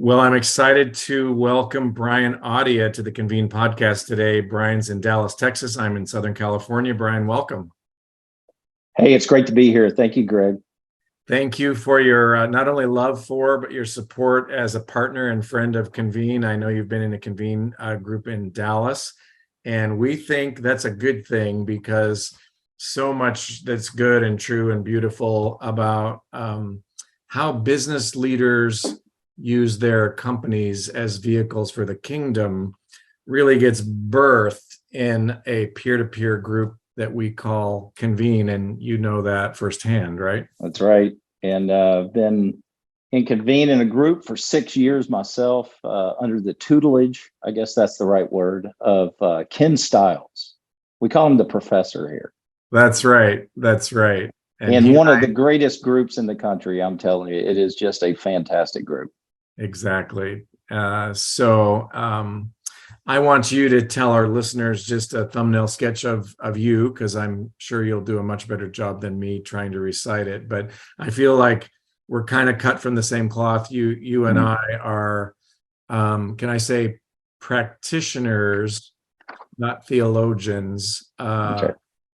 Well, I'm excited to welcome Brian Audia to the Convene Podcast today. Brian's in Dallas, Texas. I'm in Southern California. Brian, welcome. Hey, it's great to be here. Thank you, Greg. Thank you for your not only love for, but your support as a partner and friend of Convene. I know you've been in a Convene group in Dallas, and we think that's a good thing because so much that's good and true and beautiful about how business leaders use their companies as vehicles for the kingdom really gets birthed in a peer-to-peer group that we call Convene, and you know that firsthand, right? That's right. And I've been in Convene in a group for 6 years myself, under the tutelage, I guess that's the right word, of Ken Stiles. We call him the professor here. That's right. That's right. And one of the greatest groups in the country, I'm telling you, it is just a fantastic group. Exactly. I want you to tell our listeners just a thumbnail sketch of you, because I'm sure you'll do a much better job than me trying to recite it. But I feel like we're kind of cut from the same cloth. You and I are, can I say, practitioners, not theologians. Okay.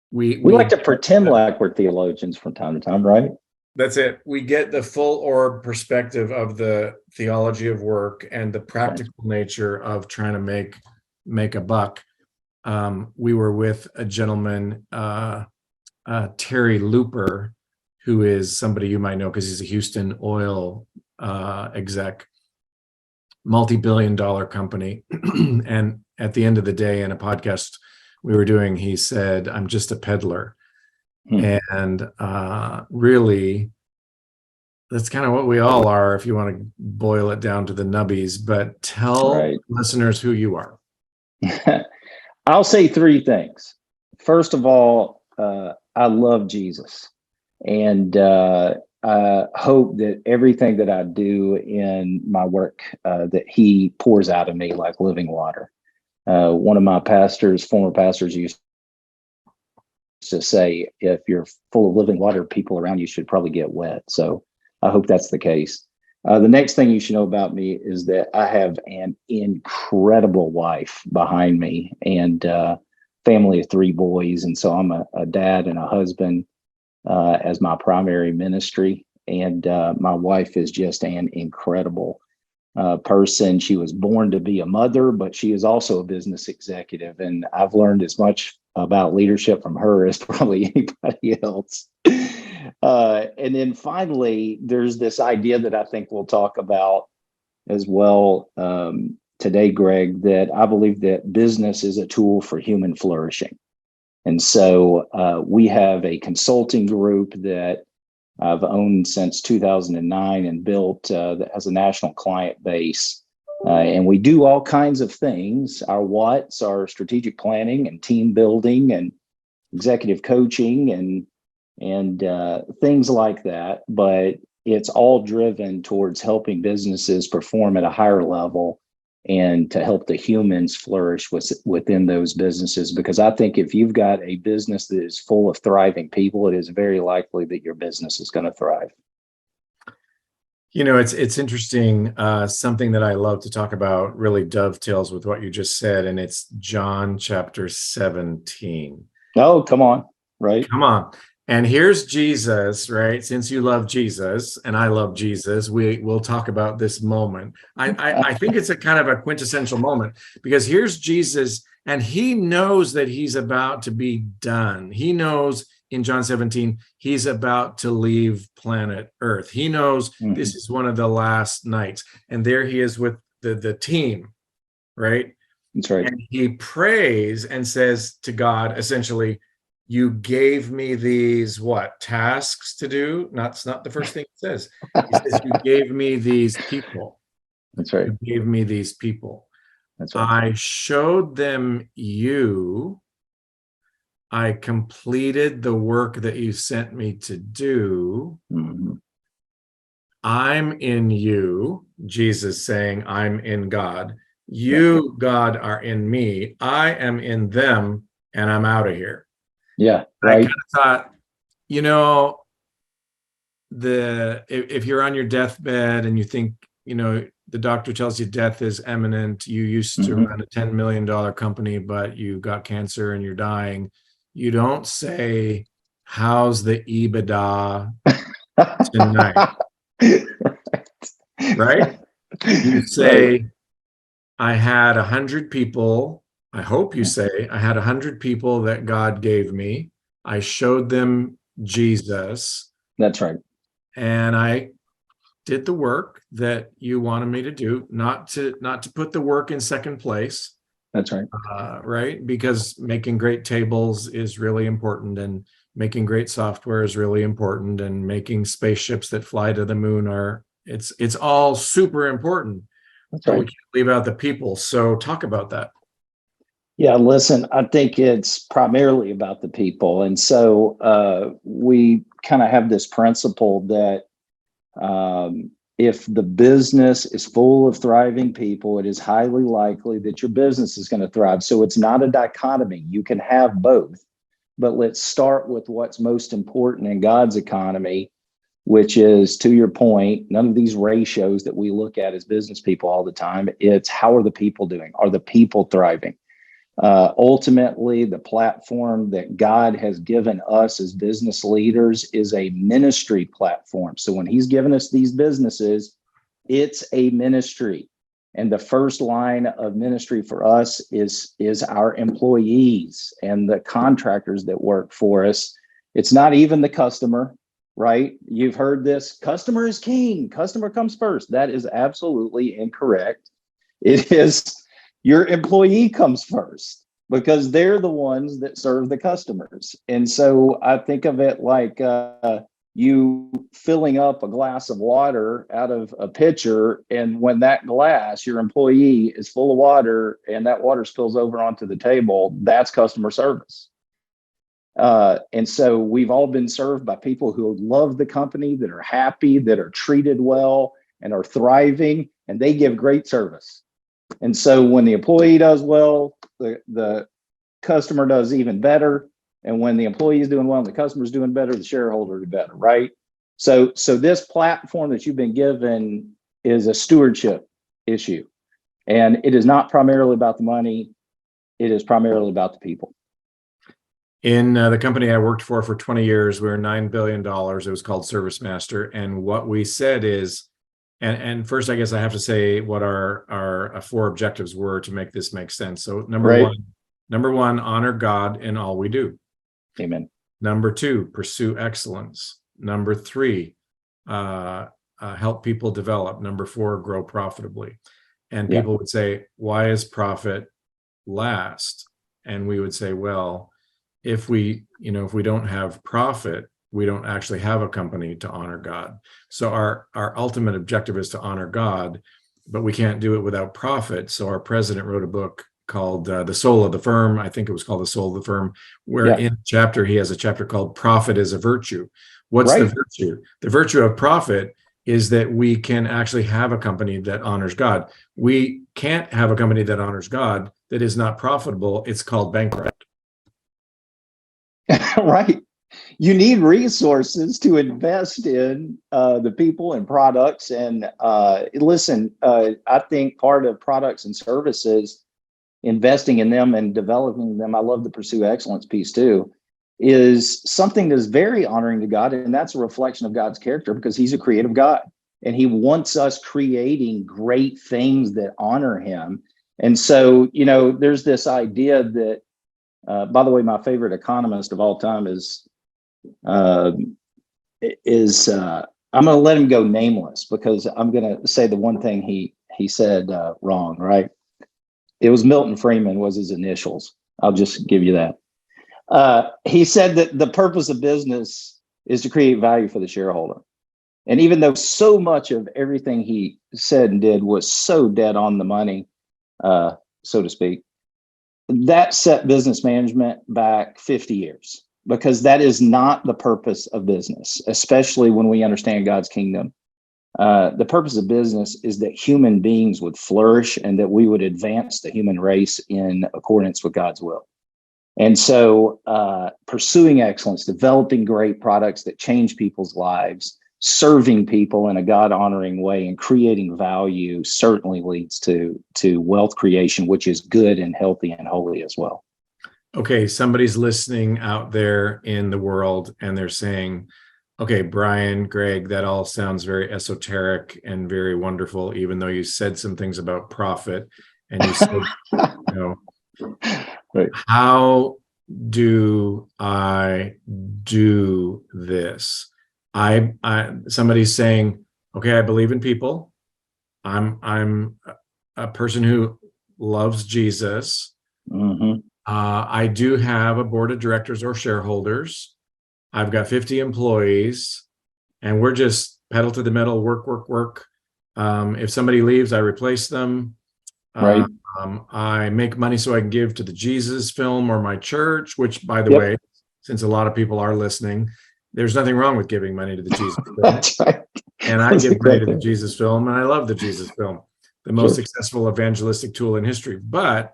We like to pretend like we're theologians from time to time, right? That's it. We get the full orb perspective of the theology of work and the practical nature of trying to make a buck. We were with a gentleman, Terry Looper, who is somebody you might know because he's a Houston oil exec, multi-billion-dollar company. And at the end of the day, in a podcast we were doing, he said, "I'm just a peddler." And really, that's kind of what we all are, if you want to boil it down to the nubbies. But tell listeners who you are. I'll say three things. First of all, I love Jesus. And I hope that everything that I do in my work, that he pours out of me like living water. One of my former pastors used to say, if you're full of living water, people around you should probably get wet. So I hope that's the case. The next thing you should know about me is that I have an incredible wife behind me and family of 3 boys. And so I'm a dad and a husband as my primary ministry. And my wife is just an incredible person. She was born to be a mother, but she is also a business executive. And I've learned as much about leadership from her as probably anybody else. And then finally, there's this idea that I think we'll talk about as well today, Greg, that I believe that business is a tool for human flourishing. And so we have a consulting group that I've owned since 2009 and built that has a national client base. And we do all kinds of things. Our what's are strategic planning and team building and executive coaching and things like that. But it's all driven towards helping businesses perform at a higher level and to help the humans flourish within those businesses. Because I think if you've got a business that is full of thriving people, it is very likely that your business is going to thrive. You know, it's interesting. Something that I love to talk about really dovetails with what you just said, and it's John chapter 17. Oh, come on, right? Come on. And here's Jesus, right? Since you love Jesus and I love Jesus, we'll talk about this moment. I think it's a kind of a quintessential moment because here's Jesus, and he knows that he's about to be done. He knows in John 17, he's about to leave planet Earth. He knows this is one of the last nights. And there he is with the team, right? That's right. And he prays and says to God, essentially, "You gave me these tasks to do?" That's not the first thing it says. He says, "You gave me these people." That's right. You gave me these people. That's right. I showed them you. I completed the work that you sent me to do. I'm in you, Jesus saying, I'm in God. You, God, are in me. I am in them, and I'm out of here. Yeah, right. I kind of thought, you know, if you're on your deathbed and you think the doctor tells you death is imminent. You used to run a $10 million company, but you got cancer and you're dying. You don't say, how's the EBITDA tonight? Right? You say, I had 100 people. I hope you say, I had 100 people that God gave me. I showed them Jesus. That's right. And I did the work that you wanted me to do, not to put the work in second place. That's right. Right? Because making great tables is really important, and making great software is really important, and making spaceships that fly to the moon it's all super important. That's But right. we can't leave out the people. So talk about that. Yeah, listen, I think it's primarily about the people. And so we kind of have this principle that if the business is full of thriving people, it is highly likely that your business is going to thrive. So it's not a dichotomy. You can have both. But let's start with what's most important in God's economy, which is, to your point, none of these ratios that we look at as business people all the time. It's how are the people doing? Are the people thriving? Ultimately, the platform that God has given us as business leaders is a ministry platform. So when he's given us these businesses, it's a ministry. And the first line of ministry for us is our employees and the contractors that work for us. It's not even the customer, right? You've heard this, customer is king, customer comes first. That is absolutely incorrect. It is your employee comes first, because they're the ones that serve the customers. And so I think of it like you filling up a glass of water out of a pitcher, and when that glass, your employee, is full of water and that water spills over onto the table, that's customer service. And so we've all been served by people who love the company, that are happy, that are treated well, and are thriving, and they give great service. And so when the employee does well, the customer does even better. And when the employee is doing well and the customer is doing better, the shareholder is better, right? So this platform that you've been given is a stewardship issue. And it is not primarily about the money. It is primarily about the people. In the company I worked for 20 years, we were $9 billion. It was called Service Master. And what we said is, and first, I guess I have to say what our 4 objectives were to make this make sense. So number one, honor God in all we do. Amen. Number 2, pursue excellence. Number 3, help people develop. Number 4, grow profitably. And people would say, why is profit last? And we would say, well, if we don't have profit, we don't actually have a company to honor God. So our ultimate objective is to honor God, but we can't do it without profit. So our president wrote a book called The Soul of the Firm. I think it was called The Soul of the Firm, where in a chapter, he has a chapter called Profit is a Virtue. What's the virtue? The virtue of profit is that we can actually have a company that honors God. We can't have a company that honors God that is not profitable. It's called bankrupt. Right. You need resources to invest in the people and products. And listen, I think part of products and services, investing in them and developing them, I love the pursue excellence piece too, is something that's very honoring to God. And that's a reflection of God's character, because he's a creative God and he wants us creating great things that honor him. And so, there's this idea that, by the way, my favorite economist of all time is I'm going to let him go nameless, because I'm going to say the one thing he said wrong, right? It was Milton Friedman was his initials. I'll just give you that. He said that the purpose of business is to create value for the shareholder. And even though so much of everything he said and did was so dead on the money, so to speak, that set business management back 50 years, because that is not the purpose of business, especially when we understand God's kingdom. The purpose of business is that human beings would flourish and that we would advance the human race in accordance with God's will. And so pursuing excellence, developing great products that change people's lives, serving people in a God-honoring way and creating value certainly leads to wealth creation, which is good and healthy and holy as well. Okay, somebody's listening out there in the world and they're saying, okay, Brian, Greg, that all sounds very esoteric and very wonderful, even though you said some things about profit and you said, Right. How do I do this? Somebody's saying, okay, I believe in people. I'm a person who loves Jesus. Mm-hmm. I do have a board of directors or shareholders. I've got 50 employees, and we're just pedal to the metal, work. If somebody leaves, I replace them. Right. I make money so I can give to the Jesus film or my church, which, by the Yep. way, since a lot of people are listening, there's nothing wrong with giving money to the Jesus film. That's right. And I give money to the Jesus film, and I love the Jesus film, the most successful evangelistic tool in history. But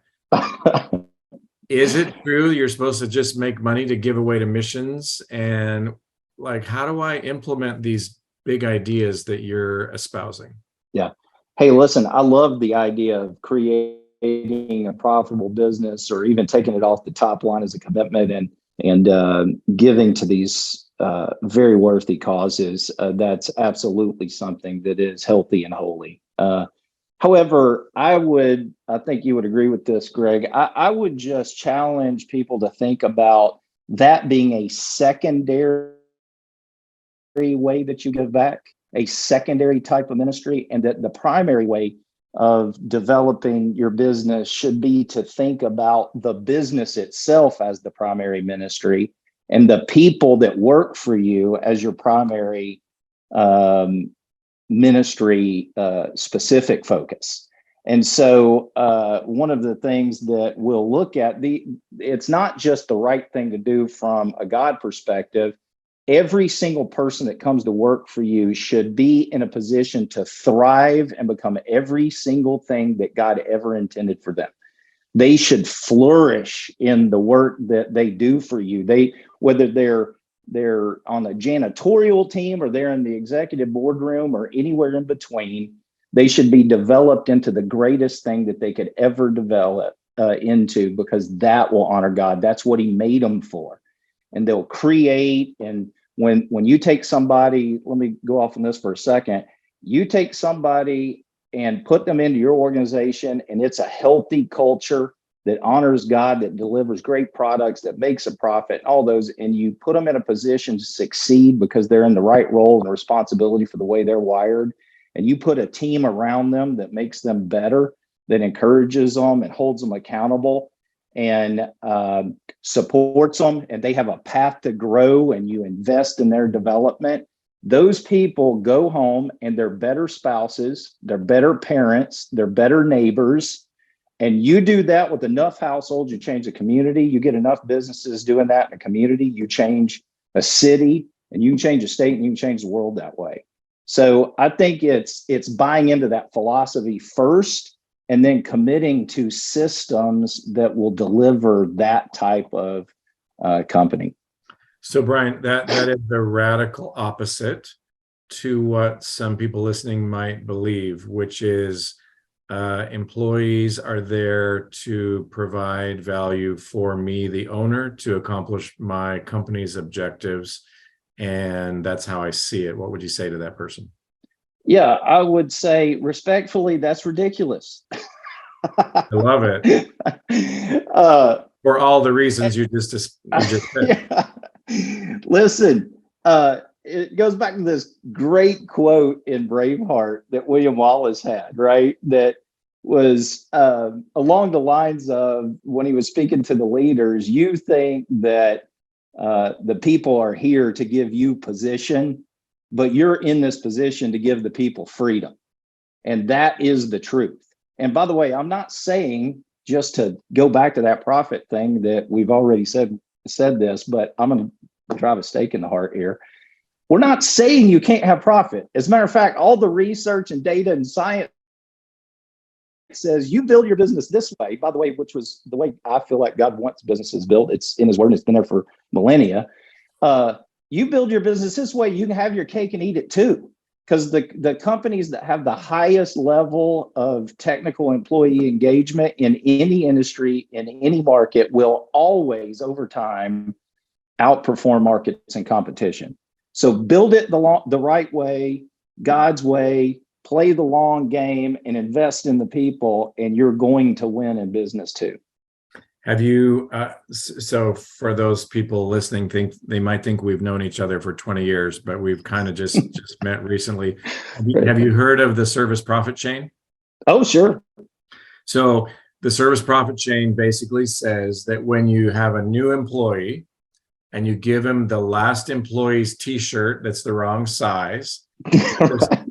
is it true you're supposed to just make money to give away to missions? And like, how do I implement these big ideas that you're espousing? Yeah. Hey, listen, I love the idea of creating a profitable business or even taking it off the top line as a commitment and giving to these very worthy causes. That's absolutely something that is healthy and holy. However, I think you would agree with this, Greg. I would just challenge people to think about that being a secondary way that you give back, a secondary type of ministry, and that the primary way of developing your business should be to think about the business itself as the primary ministry and the people that work for you as your primary ministry specific focus. And so one of the things that we'll look at, it's not just the right thing to do from a God perspective. Every single person that comes to work for you should be in a position to thrive and become every single thing that God ever intended for them. They should flourish in the work that they do for you. Whether they're on the janitorial team or they're in the executive boardroom or anywhere in between, they should be developed into the greatest thing that they could ever develop into, because that will honor God. That's what he made them for. And they'll create. And when you take somebody, let me go off on this for a second. You take somebody and put them into your organization, and it's a healthy culture that honors God, that delivers great products, that makes a profit, all those, and you put them in a position to succeed because they're in the right role and responsibility for the way they're wired. And you put a team around them that makes them better, that encourages them and holds them accountable and supports them, and they have a path to grow, and you invest in their development. Those people go home and they're better spouses, they're better parents, they're better neighbors. And you do that with enough households, you change the community. You get enough businesses doing that in a community, you change a city, and you can change a state, and you can change the world that way. So I think it's buying into that philosophy first, and then committing to systems that will deliver that type of company. So, Brian, that is the radical opposite to what some people listening might believe, which is employees are there to provide value for me, the owner, to accomplish my company's objectives. And that's how I see it. What would you say to that person? Yeah, I would say respectfully, that's ridiculous. I love it. For all the reasons you just said. Yeah. Listen, it goes back to this great quote in Braveheart that William Wallace had, right? That was along the lines of, when he was speaking to the leaders, you think that the people are here to give you position, but you're in this position to give the people freedom. And that is the truth. And by the way, I'm not saying, just to go back to that profit thing that we've already said this, but I'm going to drive a stake in the heart here. We're not saying you can't have profit. As a matter of fact, all the research and data and science says you build your business this way, by the way, which was the way I feel like God wants businesses built. It's in his word, and it's been there for millennia. you build your business this way, you can have your cake and eat it too. Because the companies that have the highest level of technical employee engagement in any industry, in any market, will always, over time, outperform markets and competition. So build it the right way, God's way, play the long game, and invest in the people, and you're going to win in business too. Have you, so for those people listening, they might think we've known each other for 20 years, but we've kind of just met recently. Have you heard of the service profit chain? Oh, sure. So the service profit chain basically says that when you have a new employee and you give him the last employee's t-shirt that's the wrong size,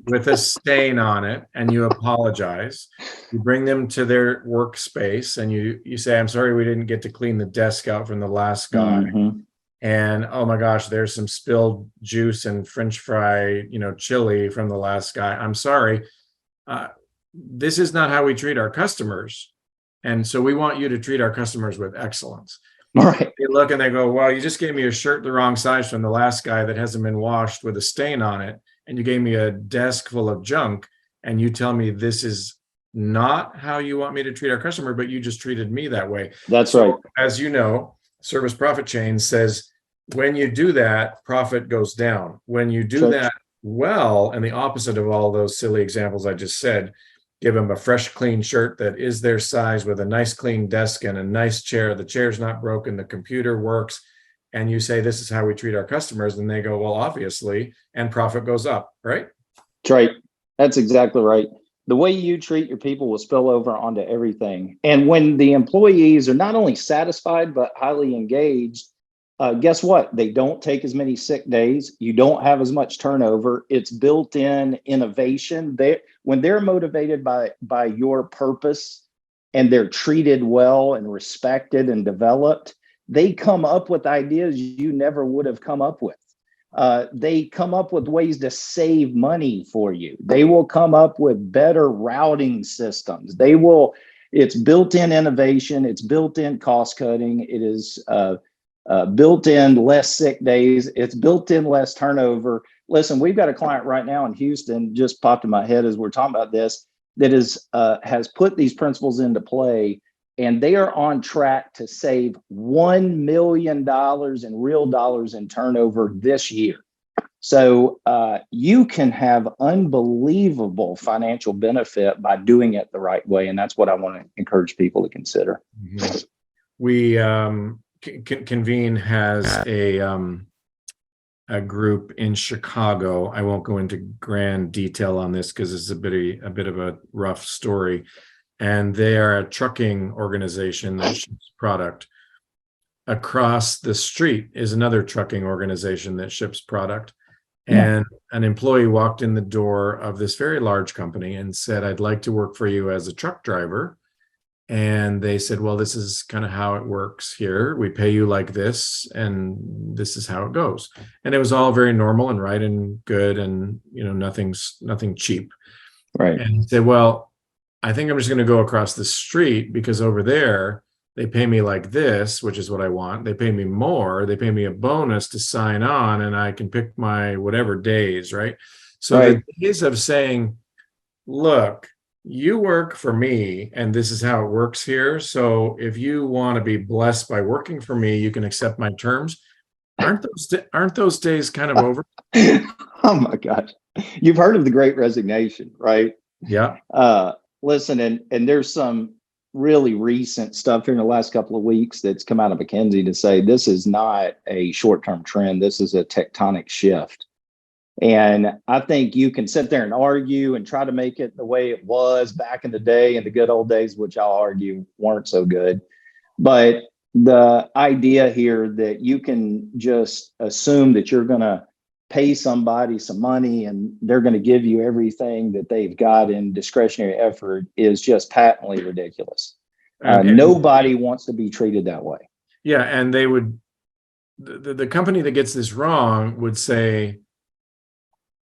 with a stain on it, and you apologize, you bring them to their workspace and you say, I'm sorry, we didn't get to clean the desk out from the last guy. Mm-hmm. And oh my gosh, there's some spilled juice and French fry, chili from the last guy. I'm sorry. This is not how we treat our customers. And so we want you to treat our customers with excellence. All right. They look and they go, well, you just gave me a shirt the wrong size from the last guy that hasn't been washed with a stain on it. And you gave me a desk full of junk, and you tell me this is not how you want me to treat our customer, but you just treated me that way. That's right. As you know, service profit chain says, when you do that, profit goes down. When you do that well, and the opposite of all those silly examples I just said, give them a fresh, clean shirt that is their size with a nice, clean desk and a nice chair. The chair's not broken, the computer works. And you say, this is how we treat our customers. And they go, well, obviously, and profit goes up, right? That's right. That's exactly right. The way you treat your people will spill over onto everything. And when the employees are not only satisfied, but highly engaged, guess what? They don't take as many sick days. You don't have as much turnover. It's built-in innovation. When they're motivated by your purpose and they're treated well and respected and developed, they come up with ideas you never would have come up with. They come up with ways to save money for you. They will come up with better routing systems. It's built-in innovation. It's built-in cost cutting. It is built-in less sick days. It's built-in less turnover. Listen, we've got a client right now in Houston, just popped in my head as we're talking about this, that has put these principles into play. And they are on track to save $1 million in real dollars in turnover this year. So you can have unbelievable financial benefit by doing it the right way. And that's what I want to encourage people to consider. Mm-hmm. We Convene has a group in Chicago. I won't go into grand detail on this because it's a bit of a rough story. And they are a trucking organization that ships product. Across the street is another trucking organization that ships product. And an employee walked in the door of this very large company and said, I'd like to work for you as a truck driver. And they said, well, this is kind of how it works here. We pay you like this, and this is how it goes. And it was all very normal and right and good, and nothing cheap. Right. And he said, well, I think I'm just going to go across the street because over there, they pay me like this, which is what I want. They pay me more. They pay me a bonus to sign on, and I can pick my whatever days, right? So the days of saying, look, you work for me, and this is how it works here. So if you want to be blessed by working for me, you can accept my terms. Aren't those days kind of over? Oh my gosh. You've heard of the Great Resignation, right? Yeah. Listen, and there's some really recent stuff here in the last couple of weeks that's come out of McKinsey to say this is not a short-term trend. This is a tectonic shift. And I think you can sit there and argue and try to make it the way it was back in the day, in the good old days, which I'll argue weren't so good. But the idea here that you can just assume that you're going to pay somebody some money and they're going to give you everything that they've got in discretionary effort is just patently ridiculous. Nobody wants to be treated that way. Yeah. And they would, the company that gets this wrong would say,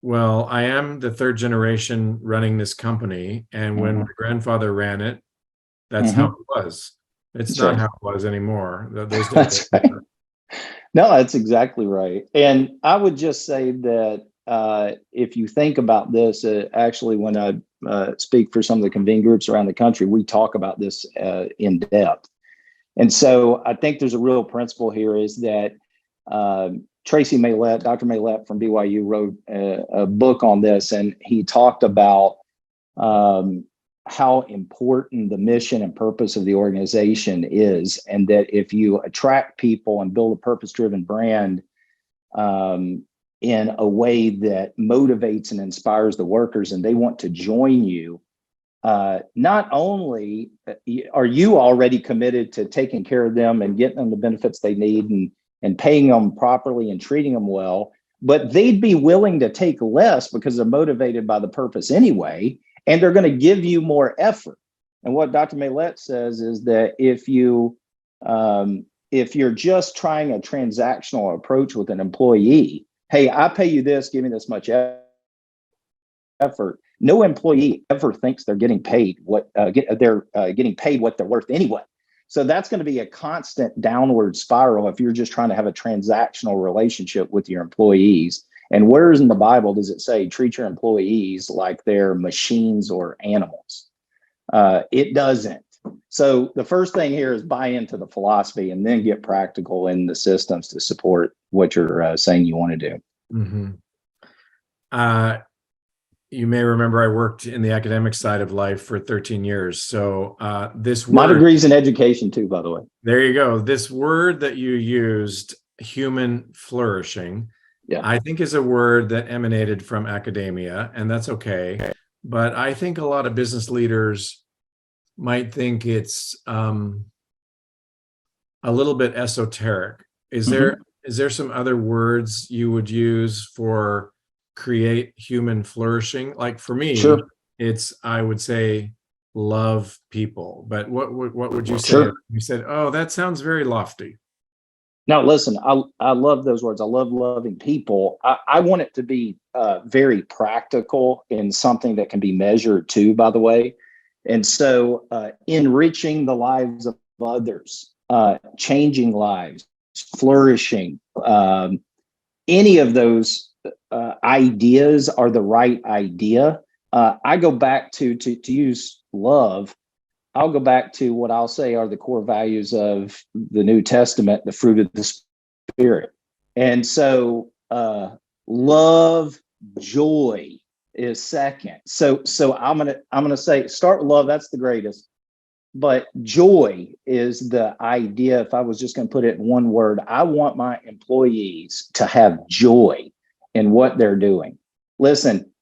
well, I am the third generation running this company. And when my grandfather ran it, that's how it was. It's not how it was anymore. Those days No, that's exactly right. And I would just say that if you think about this, actually, when I speak for some of the convene groups around the country, we talk about this in depth. And so I think there's a real principle here is that Tracy Maylett, Dr. Maylett from BYU, wrote a book on this, and he talked about how important the mission and purpose of the organization is, and that if you attract people and build a purpose-driven brand in a way that motivates and inspires the workers, and they want to join you, not only are you already committed to taking care of them and getting them the benefits they need and paying them properly and treating them well, but they'd be willing to take less because they're motivated by the purpose anyway, and they're going to give you more effort. And what Dr. Maylett says is that if you're just trying a transactional approach with an employee, hey, I pay you this, give me this much effort. No employee ever thinks they're getting paid what getting paid what they're worth anyway. So that's going to be a constant downward spiral if you're just trying to have a transactional relationship with your employees. And where in the Bible does it say treat your employees like they're machines or animals? It doesn't. So the first thing here is buy into the philosophy and then get practical in the systems to support what you're saying you want to do. Mm-hmm. You may remember I worked in the academic side of life for 13 years. So this word— My degree's in education too, by the way. There you go. This word that you used, human flourishing, Yeah. I think is a word that emanated from academia, and that's okay. But I think a lot of business leaders might think it's a little bit esoteric. Is there some other words you would use for create human flourishing? Like for me, Sure. it's, I would say, love people. But what would you say? Sure. You said, oh, that sounds very lofty. Now, listen, I love those words. I love loving people. I want it to be very practical and something that can be measured too, by the way. And so enriching the lives of others, changing lives, flourishing, any of those ideas are the right idea. I go back to use love. I'll go back to what I'll say are the core values of the New Testament, the fruit of the Spirit. And so love, joy is second. So I'm gonna say start with love, that's the greatest. But joy is the idea. If I was just going to put it in one word, I want my employees to have joy in what they're doing. Listen,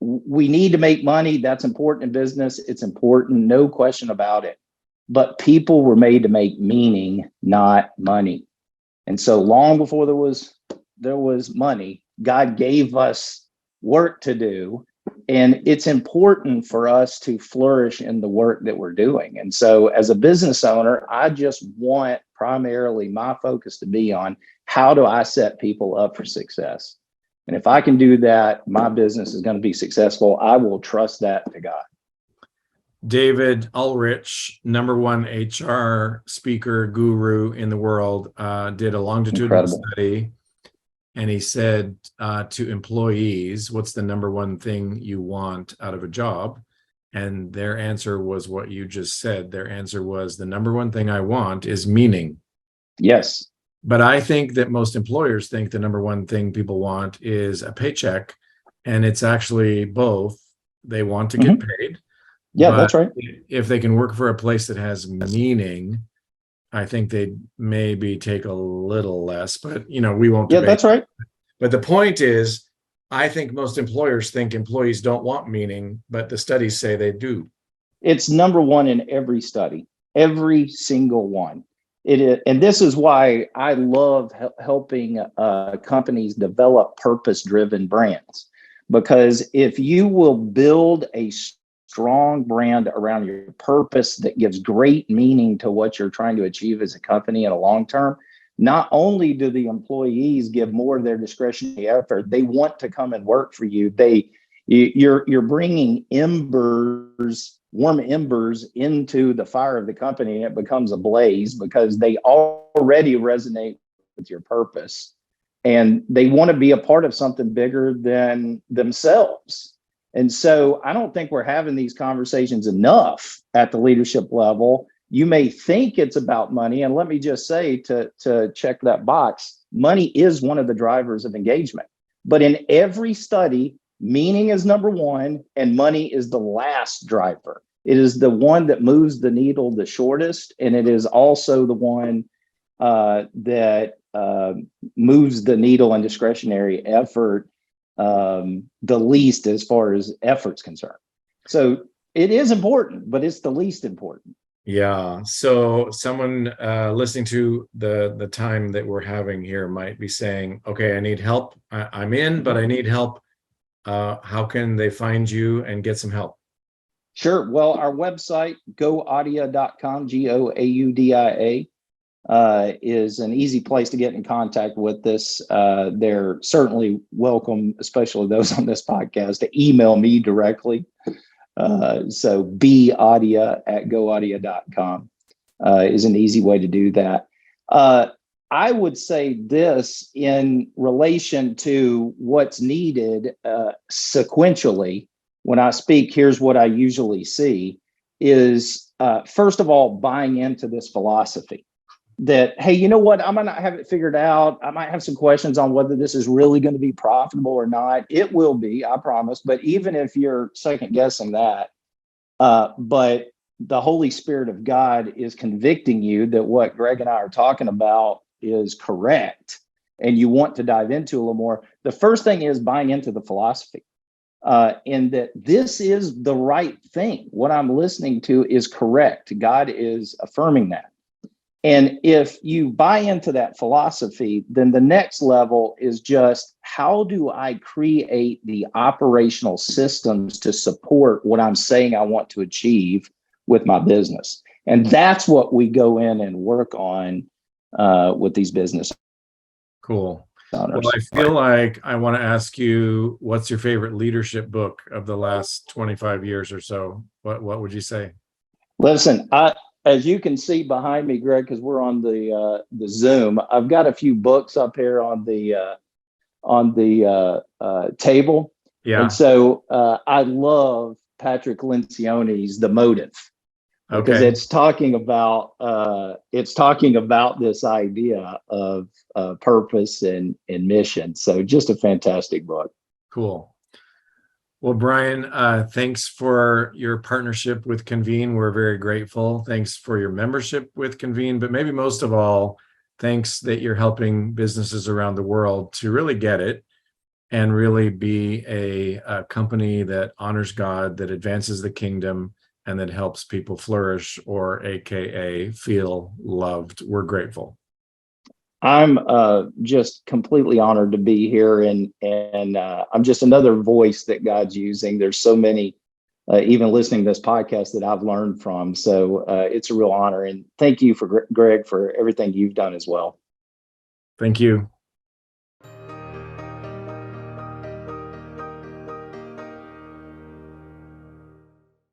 we need to make money. That's important in business. It's important, no question about it. But people were made to make meaning, not money. And so long before there was money, God gave us work to do. And it's important for us to flourish in the work that we're doing. And so as a business owner, I just want primarily my focus to be on how do I set people up for success? And if I can do that, my business is going to be successful. I will trust that to God. David Ulrich, #1 HR speaker guru in the world, did a longitudinal study. And he said to employees, what's the #1 thing you want out of a job? And their answer was what you just said. Their answer was, the #1 thing I want is meaning. Yes. But I think that most employers think the #1 thing people want is a paycheck. And it's actually both. They want to get paid. Yeah, that's right. If they can work for a place that has meaning, I think they'd maybe take a little less, but we won't. Yeah, that's right. But the point is, I think most employers think employees don't want meaning, but the studies say they do. It's #1 in every study, every single one. It is, and this is why I love helping companies develop purpose-driven brands, because if you will build a strong brand around your purpose that gives great meaning to what you're trying to achieve as a company in a long term, not only do the employees give more of their discretionary effort, they want to come and work for you. You're bringing warm embers into the fire of the company, and it becomes a blaze because they already resonate with your purpose. And they want to be a part of something bigger than themselves. And so I don't think we're having these conversations enough at the leadership level. You may think it's about money. And let me just say, to check that box, money is one of the drivers of engagement. But in every study, meaning is number one, and money is the last driver. It is the one that moves the needle the shortest, and it is also the one that moves the needle in discretionary effort the least as far as effort's concerned. So it is important, but it's the least important. Yeah. So someone listening to the time that we're having here might be saying, okay, I need help. I'm in, but I need help. How can they find you and get some help? Sure. Well, our website, goaudia.com, GOAUDIA, is an easy place to get in contact with us. They're certainly welcome, especially those on this podcast, to email me directly. So baudia@goaudia.com is an easy way to do that. I would say this in relation to what's needed sequentially. When I speak, here's what I usually see is, first of all, buying into this philosophy that, hey, you know what? I might not have it figured out. I might have some questions on whether this is really going to be profitable or not. It will be, I promise. But even if you're second guessing that, but the Holy Spirit of God is convicting you that what Greg and I are talking about is correct, and you want to dive into a little more, the first thing is buying into the philosophy. And that this is the right thing. What I'm listening to is correct. God is affirming that. And if you buy into that philosophy, then the next level is just, how do I create the operational systems to support what I'm saying I want to achieve with my business? And that's what we go in and work on with these business Cool. owners. Well, I feel like I want to ask you, what's your favorite leadership book of the last 25 years or so? What would you say? Listen, as you can see behind me, Greg, because we're on the Zoom, I've got a few books up here on the table. Yeah. And so I love Patrick Lencioni's The Motive, because Okay. it's talking about this idea of purpose and mission. So just a fantastic book. Cool. Well, Brian, thanks for your partnership with Convene. We're very grateful. Thanks for your membership with Convene, but maybe most of all, thanks that you're helping businesses around the world to really get it and really be a company that honors God, that advances the kingdom, and that helps people flourish, or AKA feel loved. We're grateful. I'm just completely honored to be here, and I'm just another voice that God's using. There's so many, even listening to this podcast, that I've learned from. So it's a real honor, and thank you for Greg for everything you've done as well. Thank you.